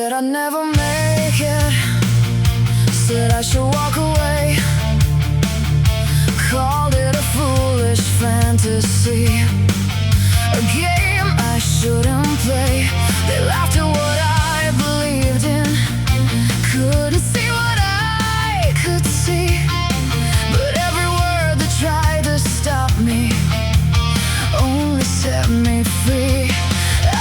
Said I'd never make it, said I should walk away. Called it a foolish fantasy, a game I shouldn't play. They laughed at what I believed in, couldn't see what I could see. But every word that tried to stop me only set me free.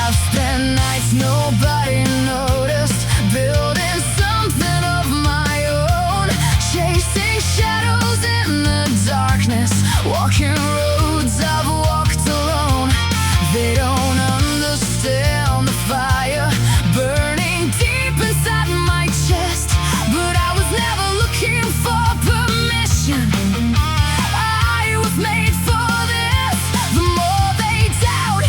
I've spent nights nobody noticed, building something of my own, chasing shadows in the darkness, walking roads I've walked alone. They don't understand the fire burning deep inside my chest, but I was never looking for permission. I was made for this. The more they doubt,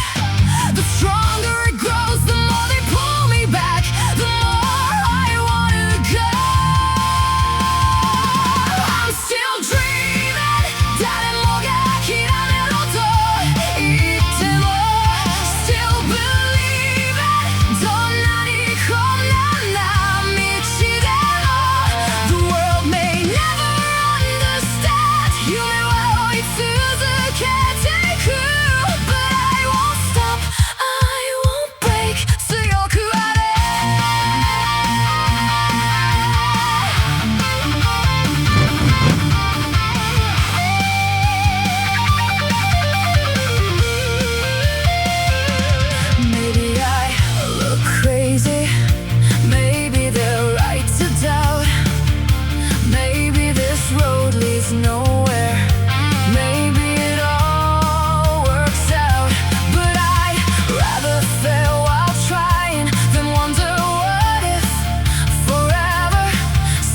the stronger it grows. The more they pull me back, the more I wanna go. I'm still dreaming. 誰もが諦めろと言っても Still believing. どんなに困難な道でも The world may never understand. 夢は追い続けていく But I won't stop, I won't break. 強くあれ。Maybe I look crazy, maybe they're right to doubt. Maybe this road leads nowhere, maybe it all works out. But I'd rather fail while trying than wonder what if forever.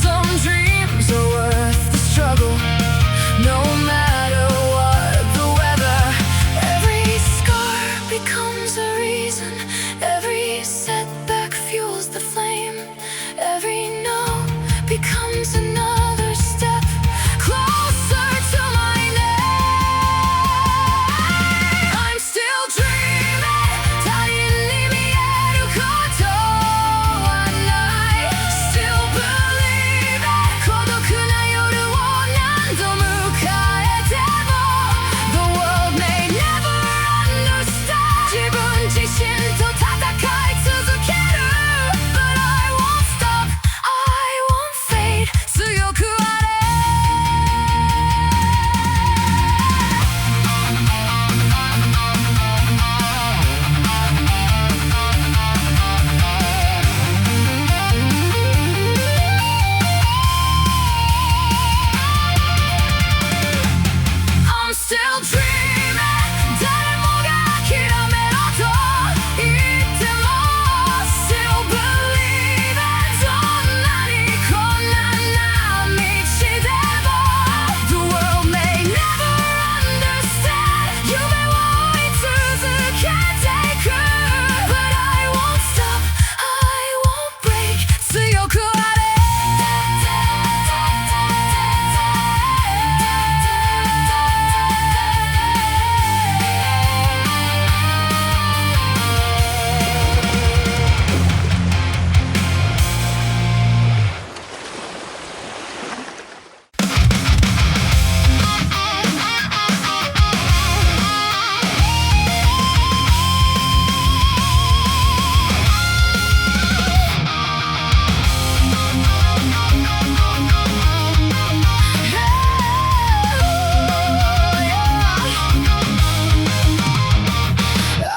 Some dreams are worth the struggle, no matter what the weather. Every scar becomes a reason, every setback fuels the flame. Every no becomes another step closer to my name. I'm still dreaming. 他人に見えることはない。Still believing. 孤独な夜を何度迎えても The world may never understand. 自分自身と戦い続ける But I won't stop, I won't fade. 強くあれ。I'm still dreaming. 誰もが諦めろと言っても Still believing. どんなに困難な道でも The world may never understand. 夢を追い続けていく But I won't stop, I won't break. 強くあれ。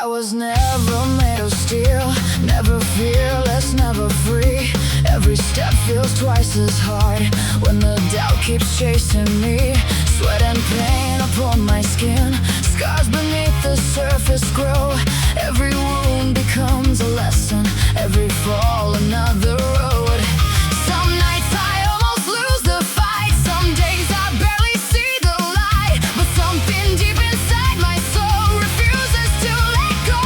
I was never made of steel, never fearless, never free. Every step feels twice as hard when the doubt keeps chasing me. Sweat and pain upon my skin, scars beneath the surface grow. Every wound becomes a lesson, every fall another road. Some nights I almost lose the fight, some days I barely see the light. But something deep inside my soul refuses to let go.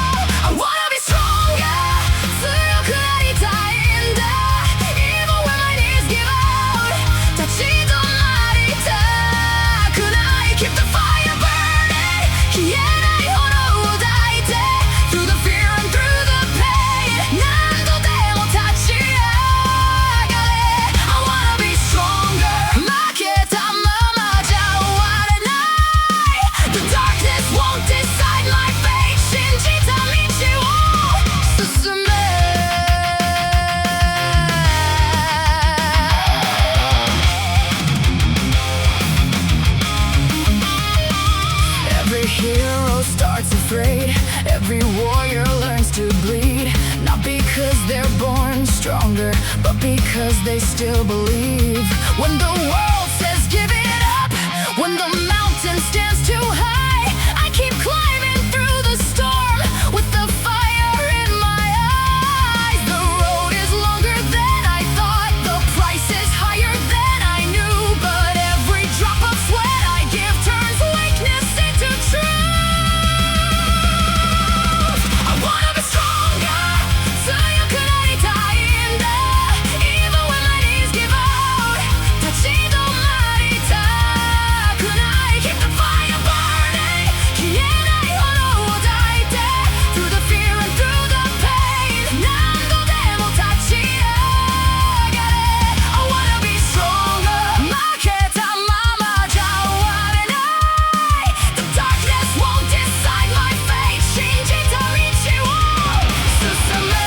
I wanna be stronger, 強くなりたいんだ Even when my knees give out. 立ち止まりたくない Keep the fire burning. 消えない炎を抱いて Through the fear and through the pain. 何度でも立 stronger, but because they still believe. When the world says give it up, when the mountain stands too high, I keep climbing through the storm with the fire in my eyes. The road is longer than I thought, the price is higher than I knew, but every drop of sweat I give turns weakness into truth. I wanna be stronger, so you can only die in there, even when my knees give out. Touching the mighty tide, could I keep the fire burning? Can't I hold tight through the fear and through the pain? 何度でも立ち上がれ I wanna be stronger. 負けたままじゃ終われない The darkness won't decide my fate. 信じた道を進め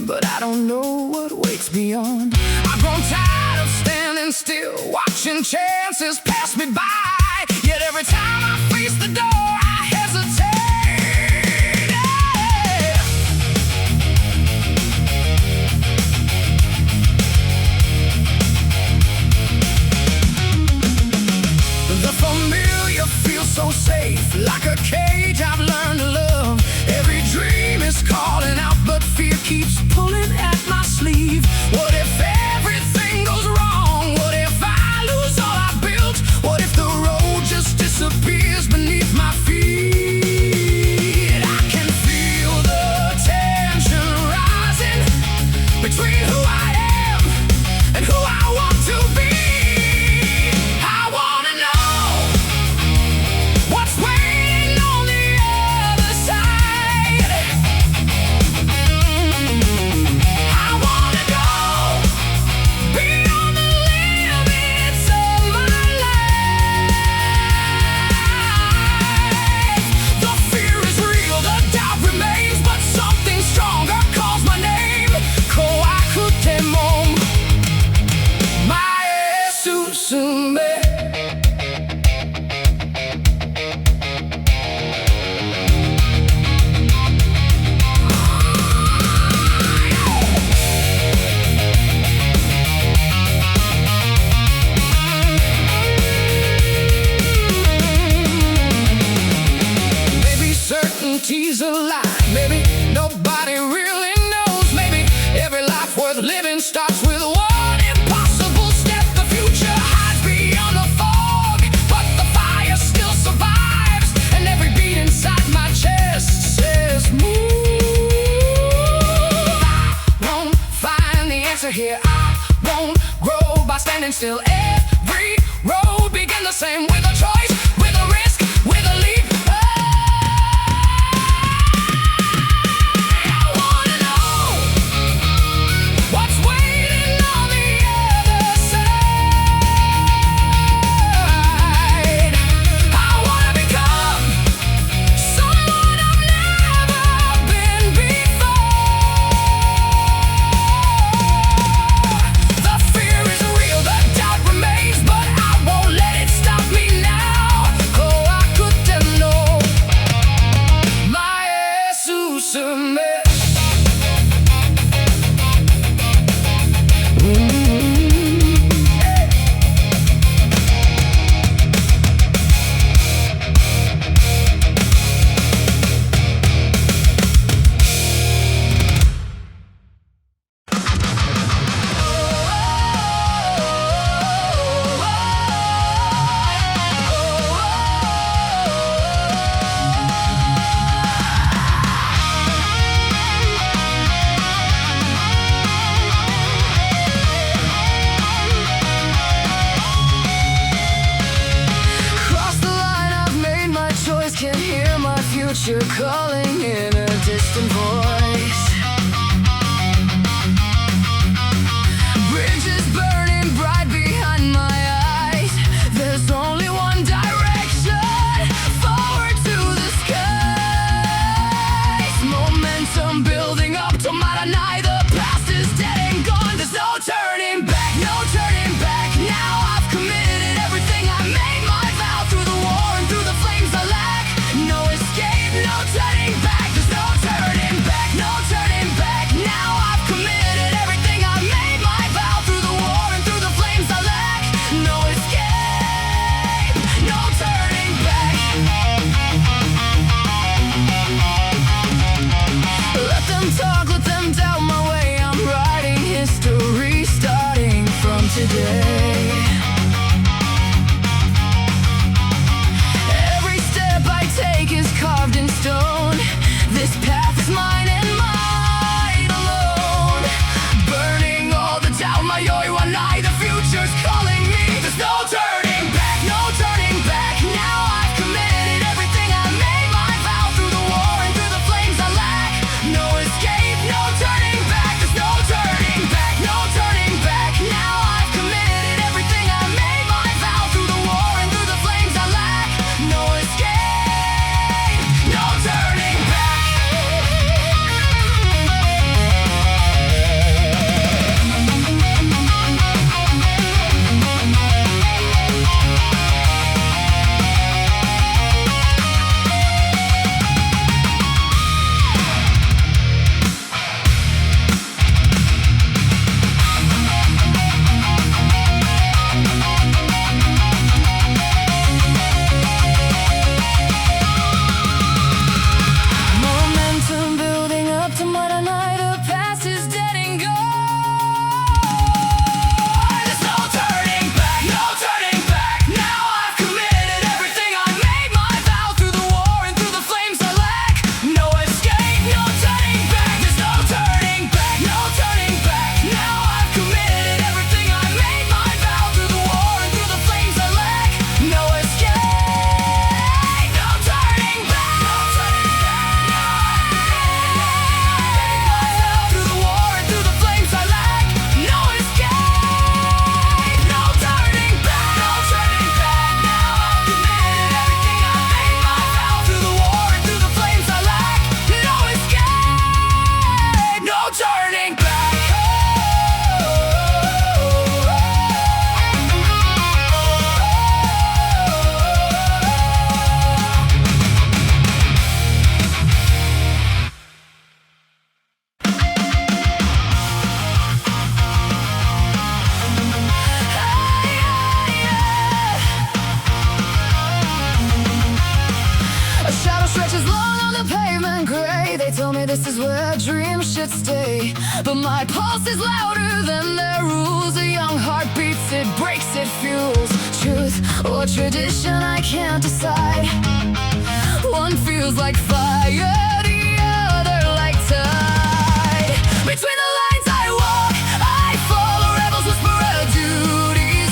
but I don't know what waits beyond. I've grown tired of standing still, watching chances pass me by. Yet every time I face the door, I hesitate. The familiar feels so safe, like a cage I've learned to love. Every dream is calling out, but fear keeps pulling at my sleeve. What if everything goes wrong? What if I lose all I built? What if the road just disappears? standing still. Every road began the same, with a choice, with a risk, with a leap. I wanna know what's waiting on the other side. I wanna become someone I've never been before. The fear is real, the doubt remains, but I won't let it stop me now. Oh, I couldn't know my Jesus. Cross the line, I've made my choice. Can hear my future calling in a distant voice. Bridges burning bright behind my eyes. There's only one direction, forward to the skies. Momentum building up to Mutiny. The past is dead and gone. There's no turning back, no turning back. Now I've committed everything. I made my vow through the war and through the flames I lack. No escape, no turning back. There's no turning back, no turning back. Now I've committed everything. I made my vow through the war and through the flames I lack. No escape, no turning back. Let them talk, let them doubt my way. I'm writing history starting from today. Every step I take is carved in stone. This path is mine and mine alone. Burning all the doubt, my oi one eye. The future's calling me. There's no turning back, no turning back. Now I've committed everything. I made my vow through the war and through the flames I lack. No escape, no turning back. There's no turning back, no turning back. Now I've committed everything. I made my vow through the war and through the flames I lack. No escape, no turning back. Momentum building up to Mutiny. The past is dead and gone. There's no turning back, no turning back. Now I've committed everything. I made my vow through the war and through the flames I lack. No escape, no turning back. There's no turning back, no turning back. Now I've committed everything. I made my vow through the war and through the flames I lack. No escape, no turning back, no turning back. Through the war and through the flames I lack. No escape, no turning back, no turning back. Now I've committed everything. I made my vow through the war and through the flames I lack. No escape, no turning back. A shadow stretches long on the pavement gray. They tell me this is where dreams should stay, but my pulse is louder than their rules. A young heart beats, it breaks, it fuels. Truth or tradition, I can't decide. One feels like fire, the other like tide. Between the lines I walk, I follow rebels, whisper a duty.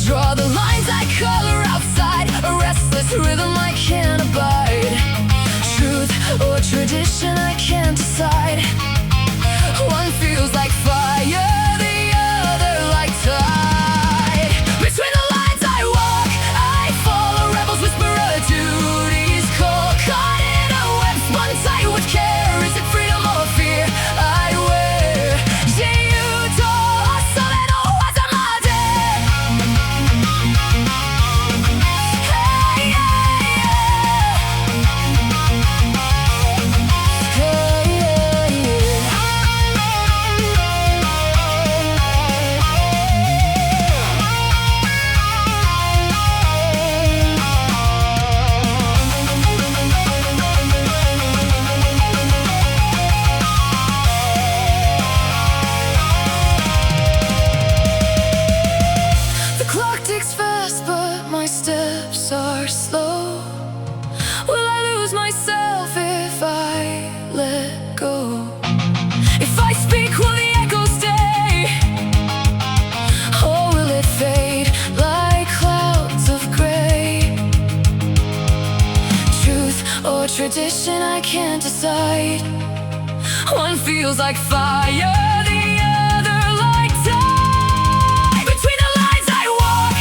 draw the lines I color outside, a restless rhythm I can't abide. Truth or tradition I can't decide. One feels like fire, the other like tide. Between the lines I walk, I follow rebels, whisper a duty's call. Caught in a web spun tight with care. Is it freedom or fear I wear? If I speak, will the echo stay? Or will it fade like clouds of gray? Truth or tradition, I can't decide. One feels like fire, the other like tide. Between the lines I walk,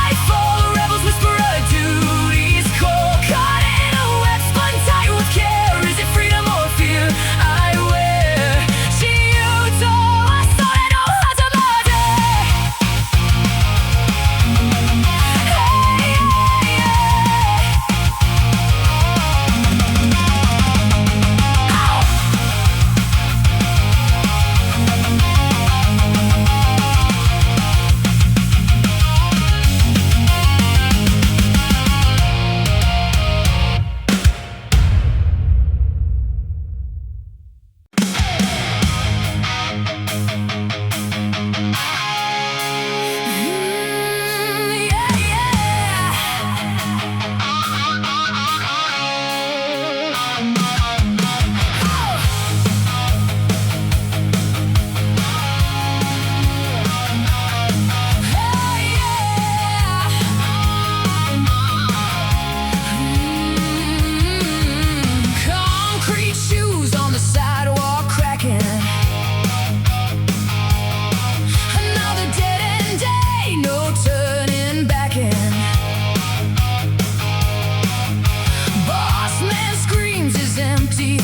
I follow rebels, whisper a duty's call. Caught in a web spun tight with care. Is it freedom or fear I wear?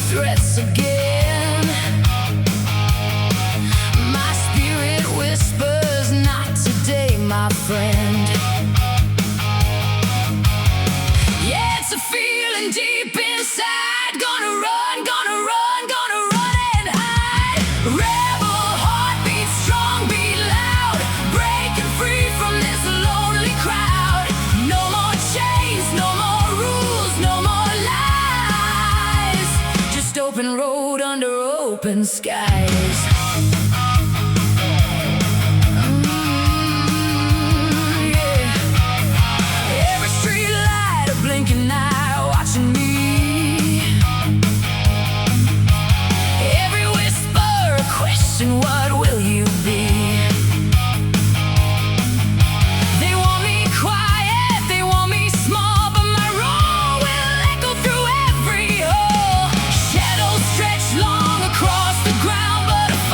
Threats again. My spirit whispers, not today, my friend. Yeah, it's a feeling deep inside. Gonna run, gonna run, gonna run and hide. Rebel heartbeat, strong, beat loud. Breaking free from this lonely crowd. No more chains, no more rules, no more lies. Just open road under open skies. Yeah. Every street light, a blinking eye watching me. Every whisper, a question, what will you be? They want me quiet, they want me small, but my roar will echo through every hole. Shadows stretch long across the ground, but if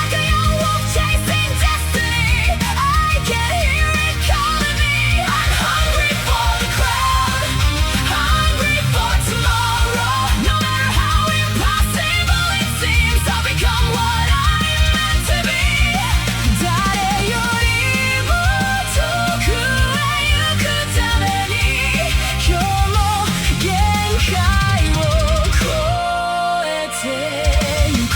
like a young wolf chasing destiny. I can hear it calling me. I'm hungry for the crowd, hungry for tomorrow. No matter how impossible it seems, I'll become what I'm meant to be. 誰よりも遠くへ行くために、今日も限界を越えてゆく。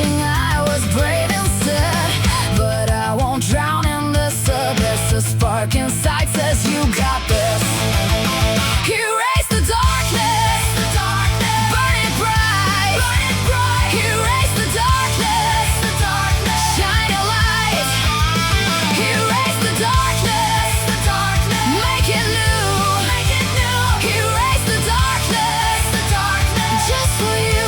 wishing I was brave instead. But I won't drown in this abyss. A spark inside says you got this. Erase the darkness, burn it bright, erase the darkness, shine a light. Erase the darkness, make it new, erase the darkness, just for you.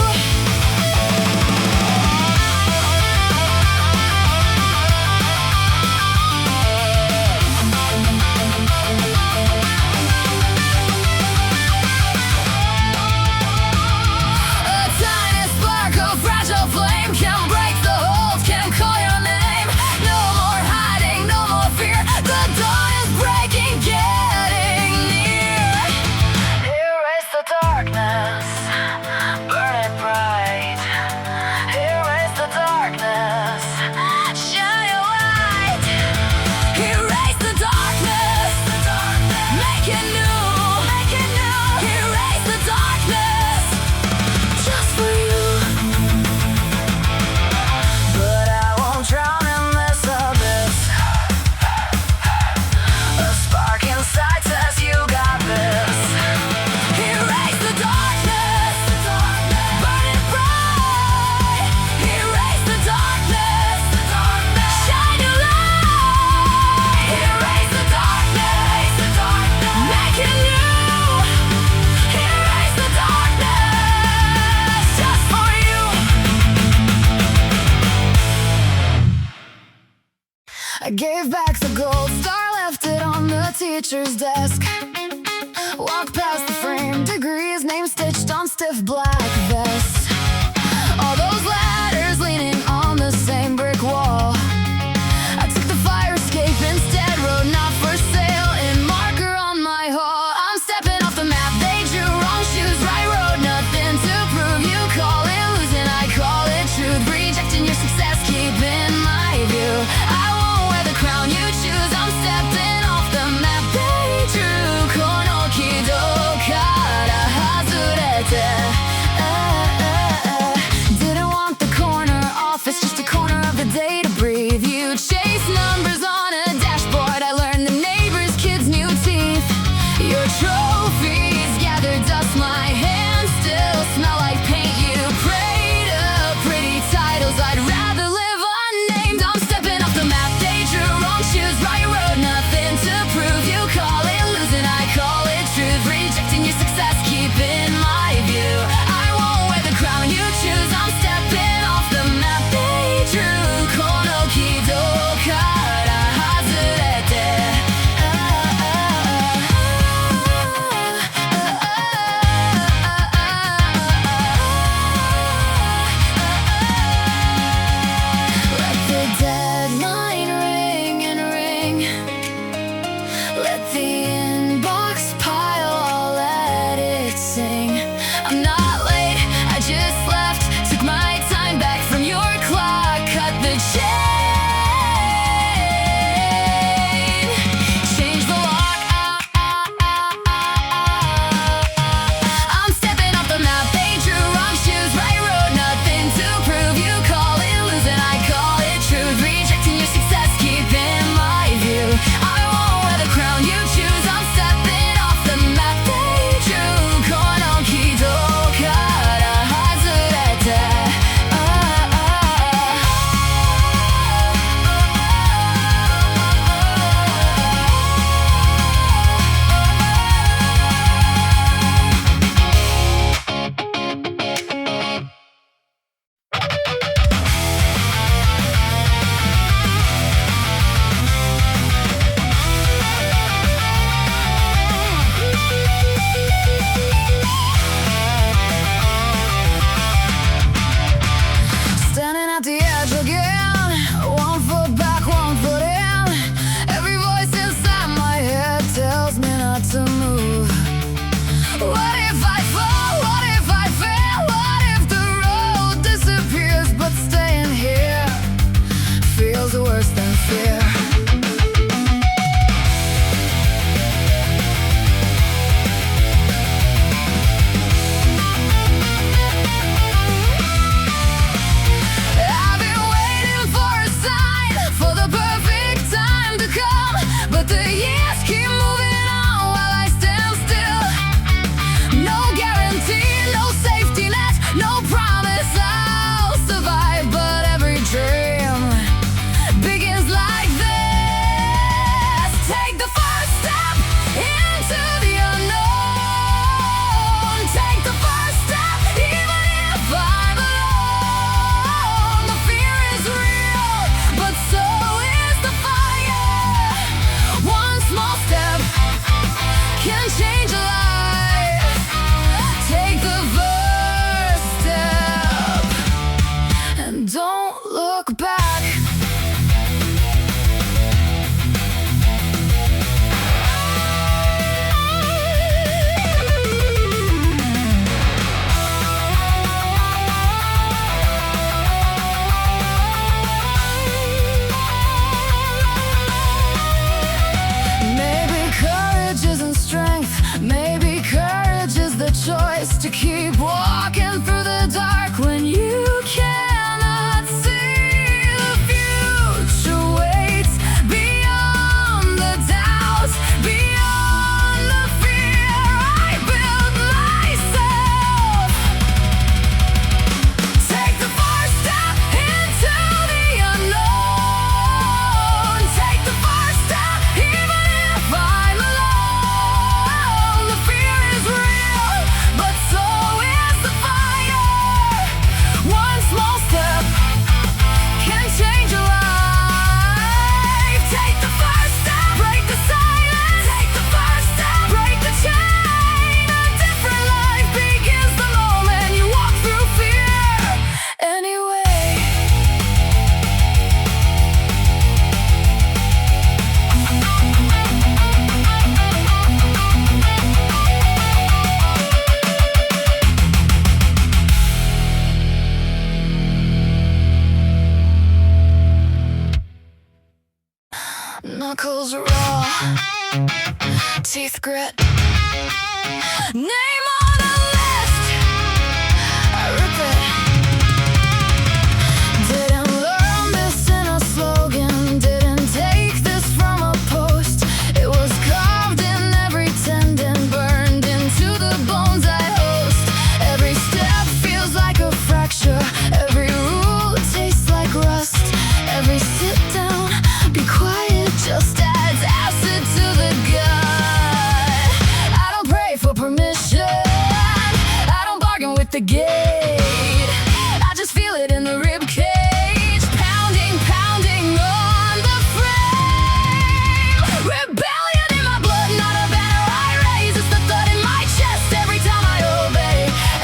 I gave back the gold star, left it on the teacher's desk. Walked past the frame, degrees, name stitched on stiff black vest. All those ladders leaning on the same brick wall. I took the fire escape instead, wrote not for sale in marker on my hall. I'm stepping off the map, they drew wrong shoes, right road, nothing to prove. You call it losing, I call it truth. Rejecting your success, keeping my view. Crown you choose, I'm stepping off the map they drew. Kono kido kara hazurete. don't look back. Maybe courage is the choice to keep walking through the dark when you cannot see the future waits beyond the doubts, beyond the fear I build myself. Take the first step into the unknown. Take the first step even if I'm alone. Knuckles raw, teeth grit, name on the list, I rip it. Didn't learn this in a slogan, didn't take this from a post. It was carved in every tendon, burned into the bones I host. Every step feels like a fracture, every rule tastes like rust. Every sit down, be quiet, just adds acid to the gut. I don't pray for permission, I don't bargain with the gate. I just feel it in the rib cage, pounding, pounding on the frame. Rebellion in my blood, not a banner I raise. It's the thud in my chest every time I obey.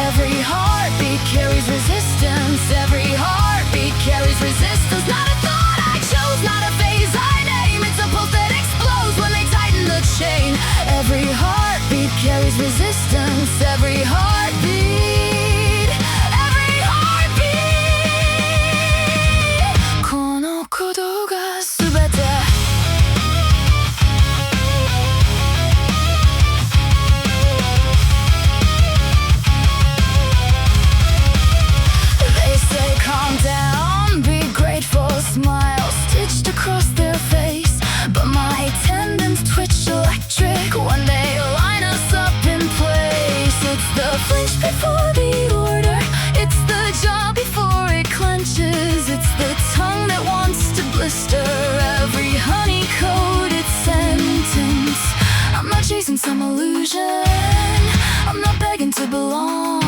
Every heartbeat carries resistance, every heartbeat carries resistance. Not a thought I chose, not a phase I name. It's a pulse that explodes when they tighten the chain. Every heartbeat carries resistance, every heartbeat, every heartbeat. このことが全て。They say calm down, be grateful, smile stitched across their face. But my tendons twitch electric when they line us up in place. It's the flinch before the order, it's the jaw before it clenches. It's the tongue that wants to blister every honey-coated sentence. I'm not chasing some illusion, I'm not begging to belong.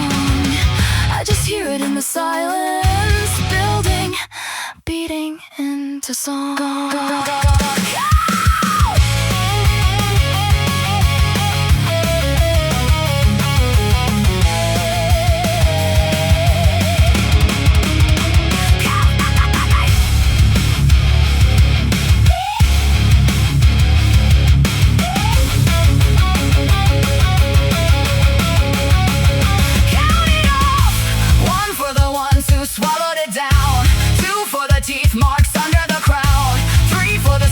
I just hear it in the silence, building, beating into song. Swallowed it down. 2 for the teeth marks under the crown. 3 for the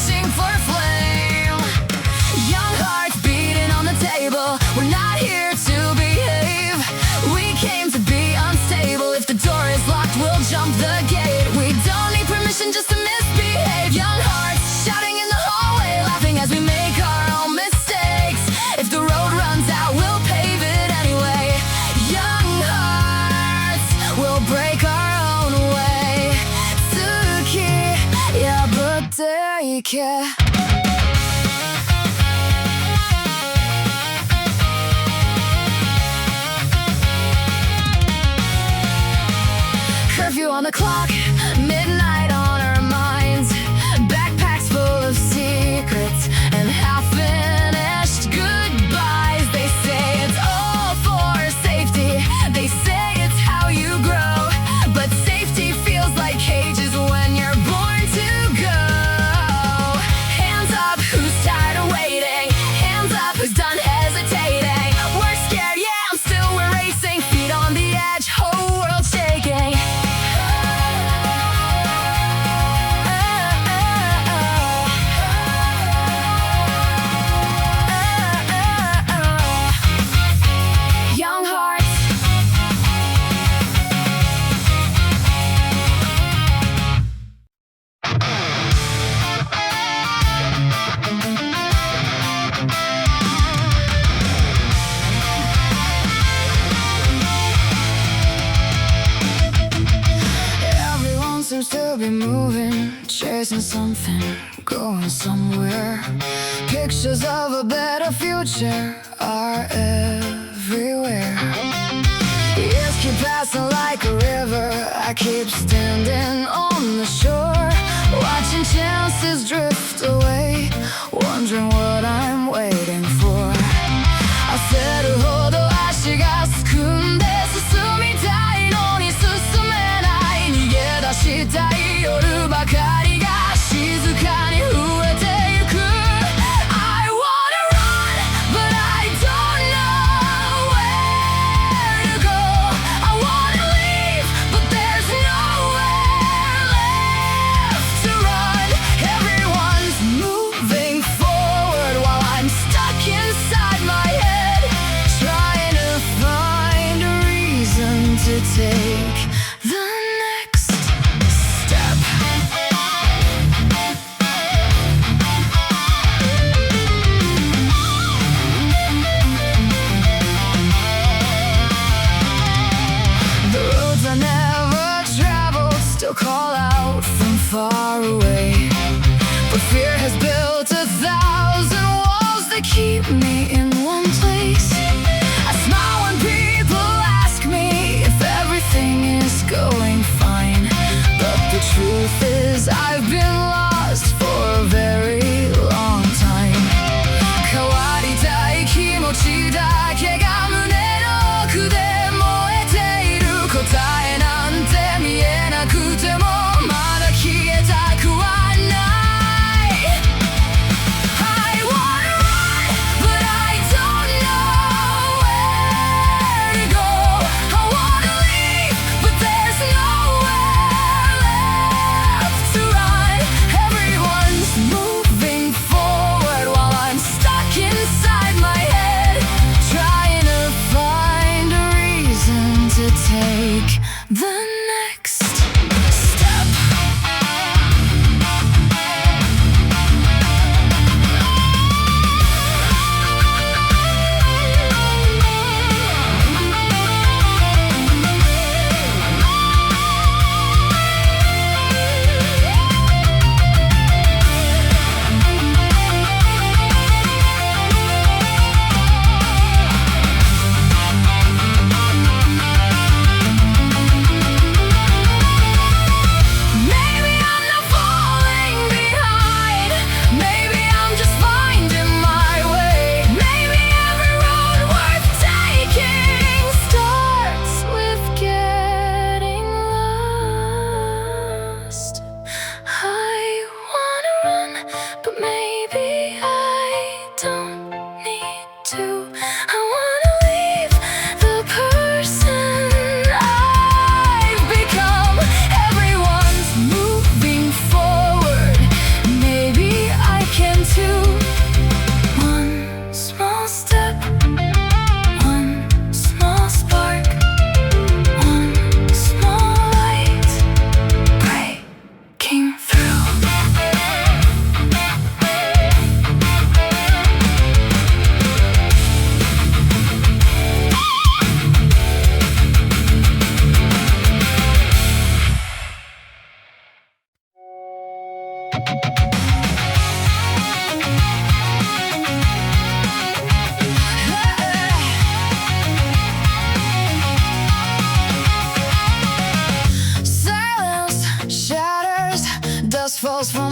reaching for flame. Young hearts beating on the table. We're not here to behave. We came to be unstable. If the door is locked, we'll jump the gate. We don't need permission just to misbehave. Young hearts shouting in the hallway, laughing as we make our own mistakes. If the road runs out, we'll pave it anyway. Young hearts will break our own way. Tsuki, yabuteike. Curfew on the clock, midnight on our minds. Backpacks full of secrets and half-finished goodbyes. They say it's all for safety. They say it's how you grow. But safety feels like cages when you're born to go. Hands up, who's tired of waiting? Hands up, who's done hesitating? We're scared, yeah, I'm still we're racing. Feet on the edge, whole world shaking. Young hearts. Everyone seems to be moving, chasing something, going somewhere. Pictures of a better future are everywhere. Years keep passing like a river. I keep standing on the shore, watching chances drift away, wondering what I'm waiting for. I said, hold on, 足がすくんで進みたいのに進めない。逃げ出したい夜ばかりが静かに増えてゆく。I wanna run, but I don't know where to go. I wanna leave, but there's nowhere left to run. Everyone's moving forward while I'm stuck inside my head, trying to find a reason to take the next step. The roads I never traveled still call out from far away, but fear has built 1,000 walls that keep me in one place. I smile when people ask me if everything is going fine, but the truth is I've been lost for a very long time. 変わりたい気持ちだけが胸の奥で燃えている。答えなんて見えなくてもまだ消えた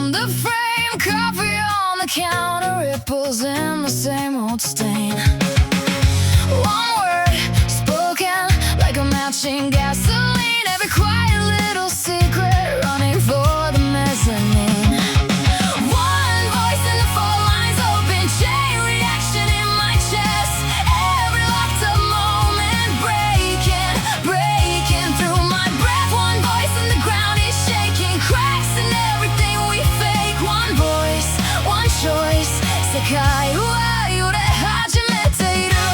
from the frame. Coffee on the counter, ripples in the same old stain. One word spoken like a matching gasoline. Every quiet little secret running for the mezzanine. One voice in the four lines, open chain reaction in my chest. Every locked up moment breaking through my breath. One voice in the ground is shaking, cracks in everything we fake. One voice, one choice, Sekai wa yore hajimete iru.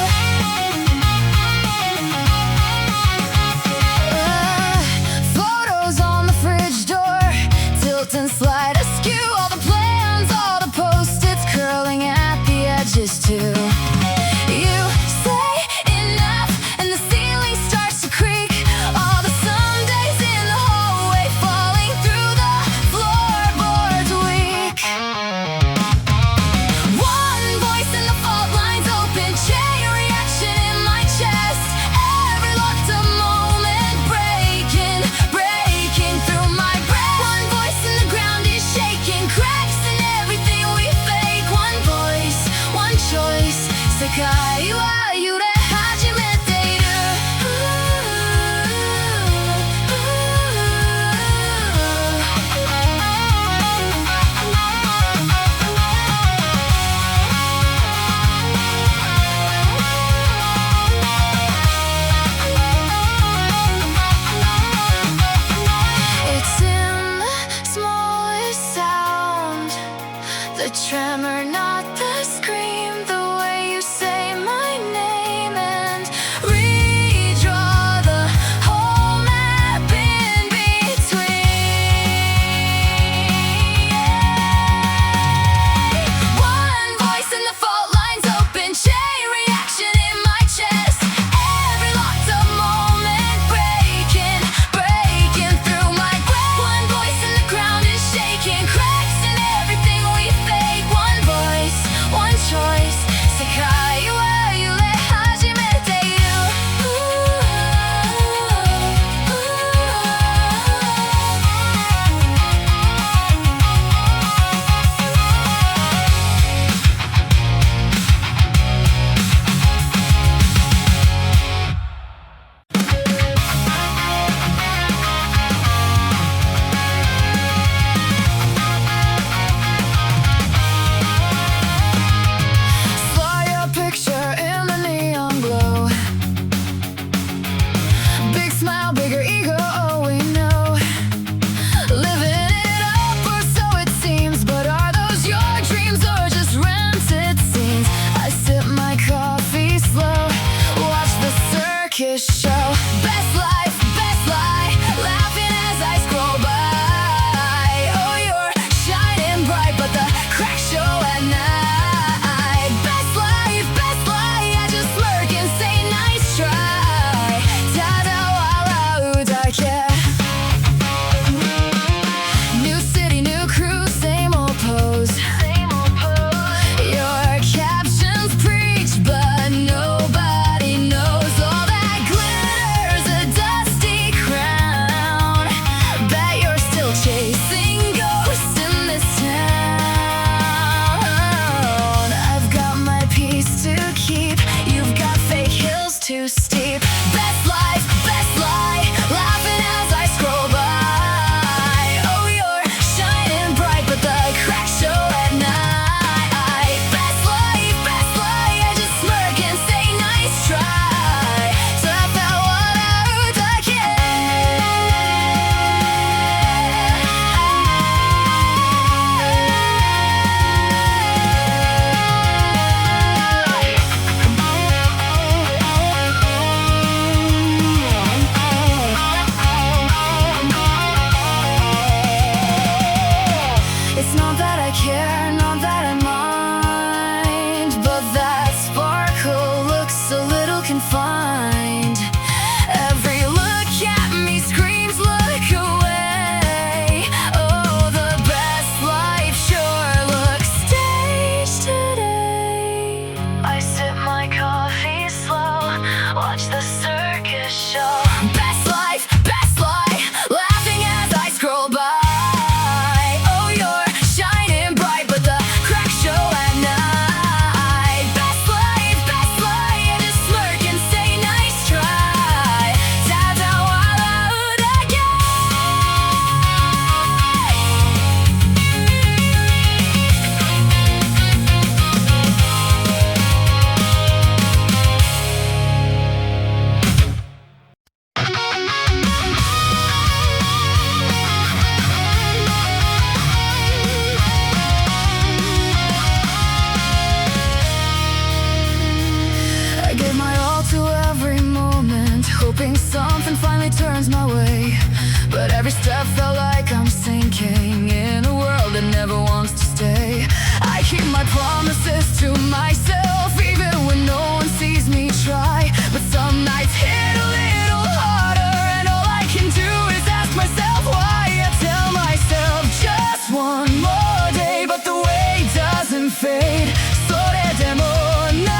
Every step felt like I'm sinking in a world that never wants to stay. I keep my promises to myself, even when no one sees me try. But some nights hit a little harder, and all I can do is ask myself why. I tell myself just one more day, but the way doesn't fade. それでも泣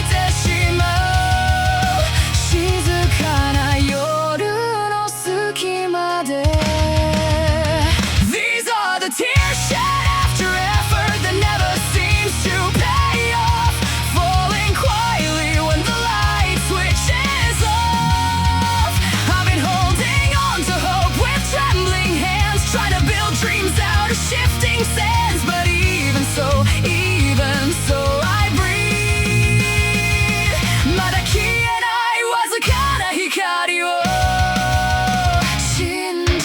いてしまう静かな夜の隙間で These are the tears shed after effort that never seems to pay off, falling quietly when the light switches off. I've been holding on to hope with trembling hands, trying to build dreams out of shifting sands. But even so I breathe. まだ消えないわずかな光を信じて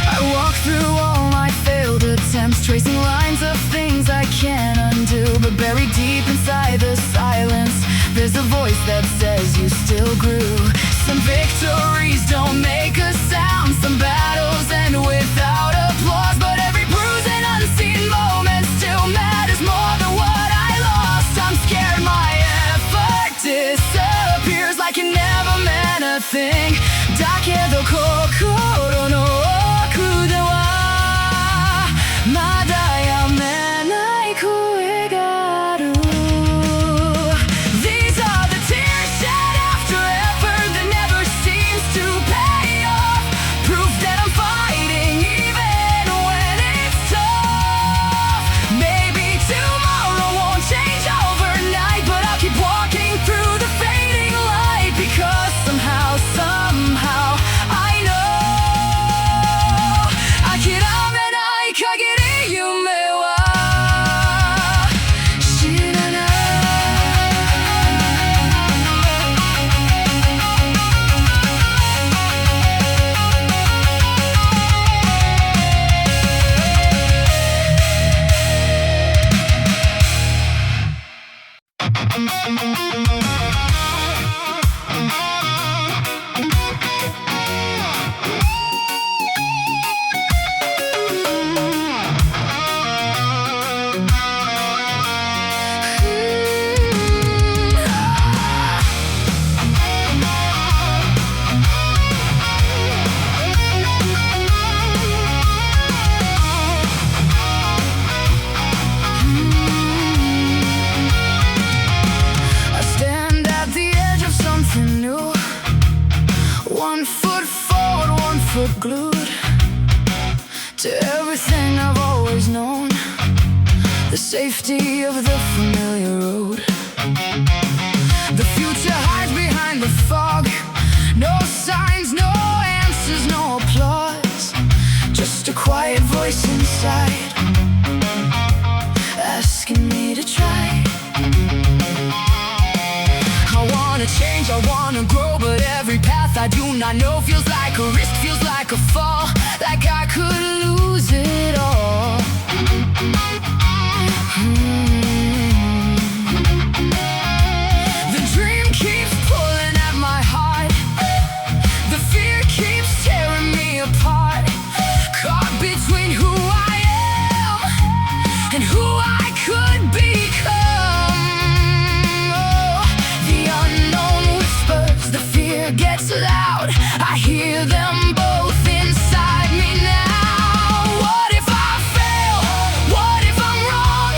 I walk through all my failed attempts, tracing lines of things I can't undo. But buried deep inside the silence, there's a voice that says you still grew. Some victories don't make a sound, some battles end without applause. But every bruised and unseen moment still matters more than what I lost. I'm scared my effort disappears like it never meant a thing. だけど心の奥ではまだやめない声がある。These are the tears shed after effort that never seems to pay off. Proof that I'm fighting even when it's tough. Maybe tomorrow won't change overnight, but I'll keep walking through the fading light. Because somehow I know 諦めない限り夢は死なない。I stand at the edge of something new. 1 foot forward, 1 foot glued to everything I've always known. The safety of the familiar road. The future hides behind the fog. No signs, no answers, no applause. Just a quiet voice inside asking me to try. I wanna change, I wanna grow, but every path I do not know feels like a risk, feels like a fall, like I could lose it all. The dream keeps pulling at my heart. The fear keeps tearing me apart. Caught between who I am and who I could become. Oh, the unknown whispers, the fear gets loud. I hear them both inside me now. What if I fail? What if I'm wrong?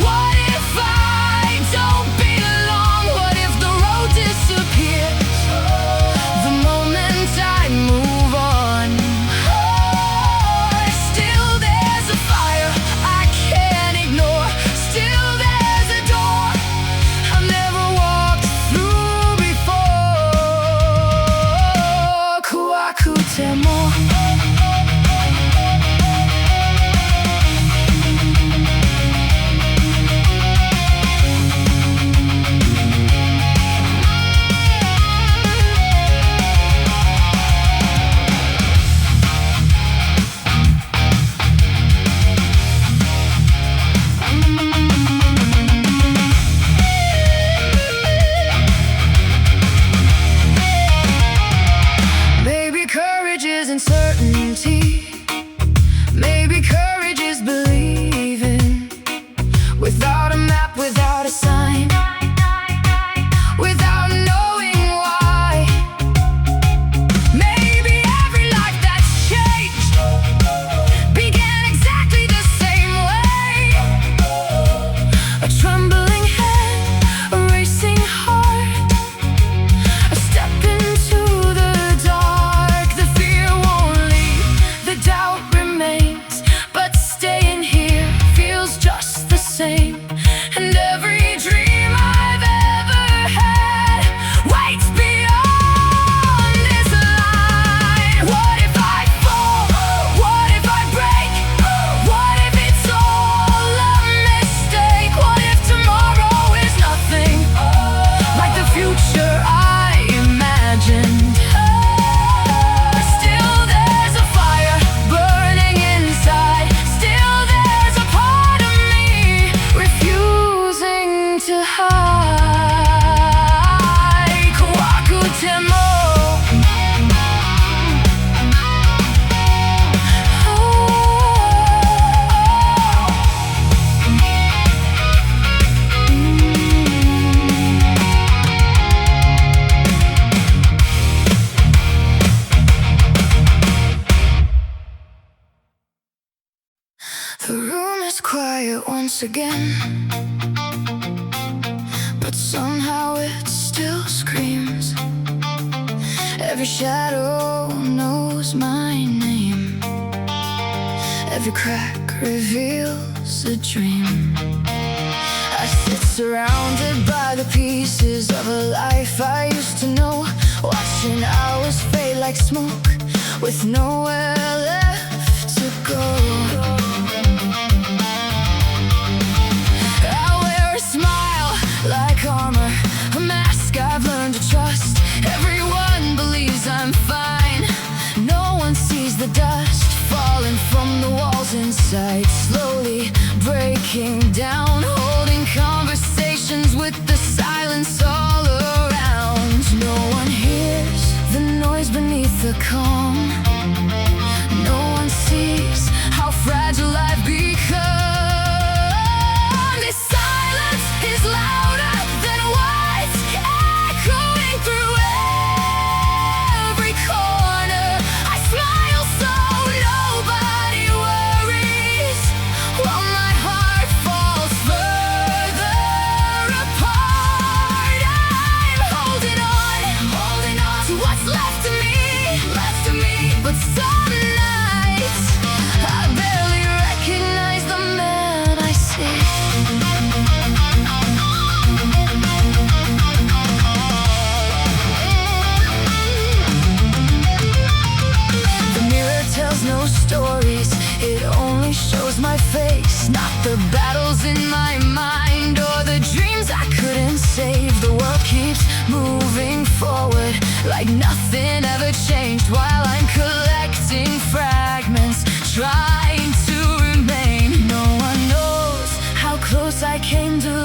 What if I don't belong? What if the road disappears the moment I move on? Oh, still there's a fire I can't once again, but somehow it still screams. Every shadow knows my name. Every crack reveals a dream. I sit surrounded by the pieces of a life I used to know, watching hours fade like smoke, with nowhere left to go. I wear a smile like armor, a mask I've learned to trust. Everyone believes I'm fine. No one sees the dust falling from the walls inside, slowly breaking down, holding conversations with the silence all around. No one hears the noise beneath the calm. No one sees how fragile I've become. This silence is louder than words, echoing through every corner. I smile so nobody worries, while my heart falls further apart. I'm holding on to what's left of me. But some nights I barely recognize the man I see. The mirror tells no stories, it only shows my face, not the battles in my mind or the dreams I couldn't save. The world keeps moving forward like nothing ever changed, while I'm collecting fragments, trying to remain. No one knows how close I came to